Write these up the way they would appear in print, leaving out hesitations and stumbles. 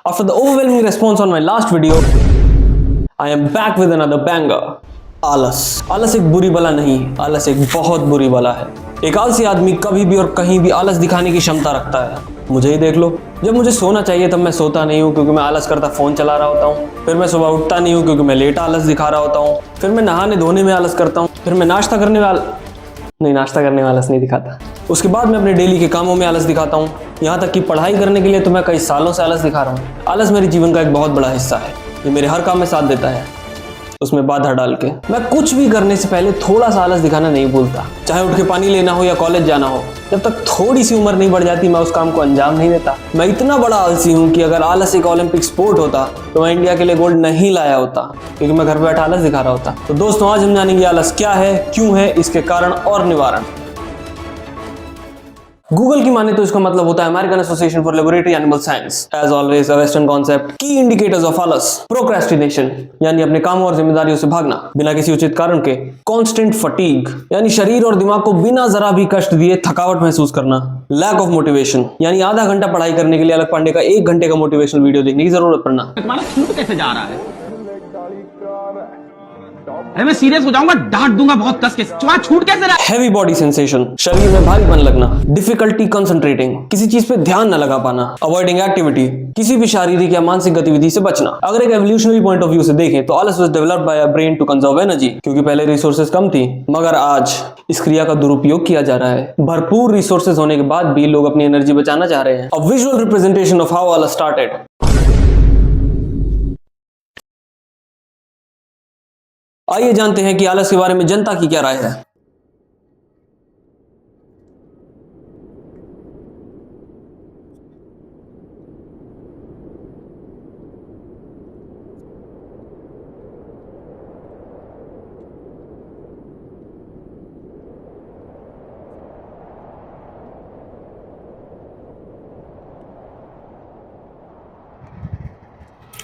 After the overwhelming response on my last video, I am back with another banger. आलस। आलस एक बुरी बला नहीं, आलस एक बहुत बुरी बला है। एक आलसी आदमी कभी भी और कहीं भी आलस दिखाने की क्षमता रखता है। मुझे ही देख लो, जब मुझे सोना चाहिए तब मैं सोता नहीं हूँ क्योंकि मैं आलस करता फोन चला रहा होता हूँ। फिर मैं सुबह उठता नहीं हूँ क्योंकि मैं लेट आलस दिखा रहा होता हूँ। फिर मैं नहाने धोने में आलस करता हूँ। फिर मैं नाश्ता करने में आलस नहीं दिखाता। उसके बाद मैं अपने डेली के कामों में आलस दिखाता हूँ। यहाँ तक कि पढ़ाई करने के लिए तो मैं कई सालों से आलस दिखा रहा हूँ। आलस मेरे जीवन का एक बहुत बड़ा हिस्सा है। ये मेरे हर काम में साथ देता है, उसमें बाधा डाल के। मैं कुछ भी करने से पहले थोड़ा सा आलस दिखाना नहीं भूलता। चाहे उठ के पानी लेना हो या कॉलेज जाना हो, जब तक थोड़ी सी उम्र नहीं बढ़ जाती मैं उस काम को अंजाम नहीं देता। मैं इतना बड़ा आलसी हूँ कि अगर आलस एक ओलंपिक स्पोर्ट होता तो मैं इंडिया के लिए गोल्ड नहीं लाया होता, क्योंकि मैं घर पे बैठा आलस दिखा रहा होता। तो दोस्तों, आज हम जानेंगे आलस क्या है, क्यों है, इसके कारण और निवारण। गूगल की माने तो इसका मतलब होता है American Association for Laboratory Animal Science. As always a western concept. Key indicators of आलस: प्रोक्रेस्टिनेशन यानी अपने कामों और जिम्मेदारियों से भागना बिना किसी उचित कारण के, कांस्टेंट फटीग यानी शरीर और दिमाग को बिना जरा भी कष्ट दिए थकावट महसूस करना, लैक ऑफ मोटिवेशन यानी आधा घंटा पढ़ाई करने के लिए अलग पांडे का 1 घंटे का मोटिवेशनल वीडियो देखने की जरूरत पड़ना। तुम्हारा छूट कैसे जा रहा है? अरे मैं सीरियस हो जाऊंगा, डांट दूंगा बहुत कस के। तुम्हारा छूट कैसे रहा है? हैवी बॉडी सेंसेशन, शरीर में भारीपन लगना, डिफिकल्टी कंसंट्रेटिंग, किसी चीज पे ध्यान न लगा पाना, अवॉइडिंग एक्टिविटी, किसी भी शारीरिक या मानसिक गतिविधि से बचना। अगर एक एवोल्यूशनरी पॉइंट ऑफ व्यू से देखें तो आलस was developed by a brain to conserve energy, क्योंकि पहले रिसोर्सेज कम थी, मगर आज इस क्रिया का दुरुपयोग किया जा रहा है। भरपूर रिसोर्सेज होने के बाद भी लोग अपनी एनर्जी बचाना चाह रहे हैं। A visual representation of how आलस स्टार्टेड। आइए जानते हैं कि आलस के बारे में जनता की क्या राय है।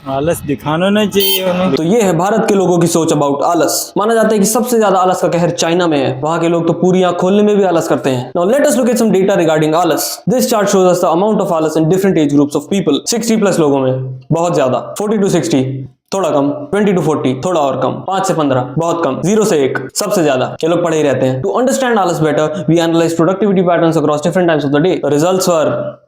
आलस दिखाना नहीं चाहिए उन्हें। तो ये है भारत के लोगों की सोच अबाउट आलस। माना जाता है कि सबसे ज्यादा आलस का कहर चाइना में है। वहां के लोग तो पूरी आंख खोलने में भी आलस करते हैं। Now let us look at some data regarding आलस। This chart shows us the amount of आलस in different age groups of people. 60 plus लोगों में बहुत ज्यादा, 40 to 60 थोड़ा कम, 20 to 40 थोड़ा और कम, 5 से 15 बहुत कम, 0 से 1 सबसे ज्यादा। ये लोग पढ़े ही रहते हैं। टू अंडरस्टैंड आलस better, we analyse productivity patterns across different times of the day. The results were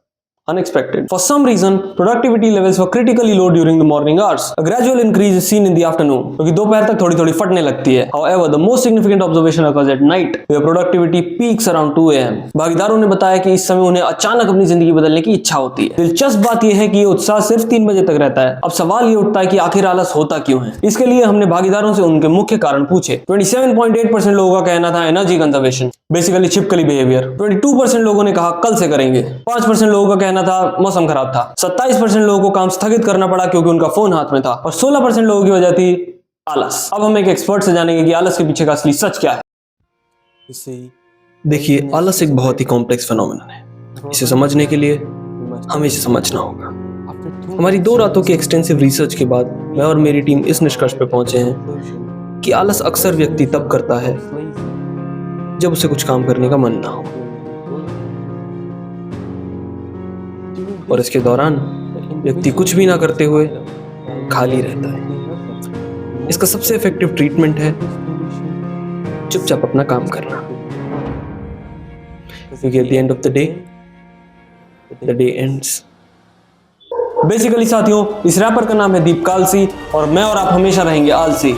unexpected. For some reason, productivity levels were critically low during the morning hours. A gradual increase is seen in the afternoon, क्योंकि दोपहर तक थोड़ी-थोड़ी फटने लगती है. However, the most significant observation occurs at night, where productivity peaks around 2 AM. भागीदारों ने बताया कि इस समय उन्हें अचानक अपनी जिंदगी बदलने की इच्छा होती है. दिलचस्प बात यह है कि ये उत्साह सिर्फ 3 बजे तक रहता है. अब सवाल ये उठता है कि आखिर आलस होता क्यों है? इसके लिए हमने भागीदारों से उनके मुख्य कारण पूछे. 27.8% लोगों का कहना था एनर्जी कंजर्वेशन, बेसिकली छिपकली बिहेवियर. 22% लोगों ने कहा कल से करेंगे. 5% लोगों का कहना था मौसम खराब था. 27% लोगों को काम स्थगित करना पड़ा क्योंकि उनका फोन हाथ में था, और 16% लोगों की वजह थी आलस. अब हम एक एक्सपर्ट से जानेंगे कि आलस के पीछे का असली सच क्या है. देखिए, आलस एक बहुत ही कॉम्प्लेक्स फिनोमेनन है. इसे समझने के लिए हमें इसे समझना होगा. हमारी 2 रातों की एक्सटेंसिव रिसर्च के बाद मैं और मेरी टीम इस निष्कर्ष पे पहुंचे हैं कि आलस अक्सर व्यक्ति तब करता है जब उसे कुछ काम करने का मन ना हो, और इसके दौरान व्यक्ति कुछ भी ना करते हुए खाली रहता है. इसका सबसे इफेक्टिव ट्रीटमेंट है चुपचाप अपना काम करना, क्योंकि at the end of the day ends. Basically साथियों, इस रैपर का नाम है दीप कालसी, और मैं और आप हमेशा रहेंगे आलसी.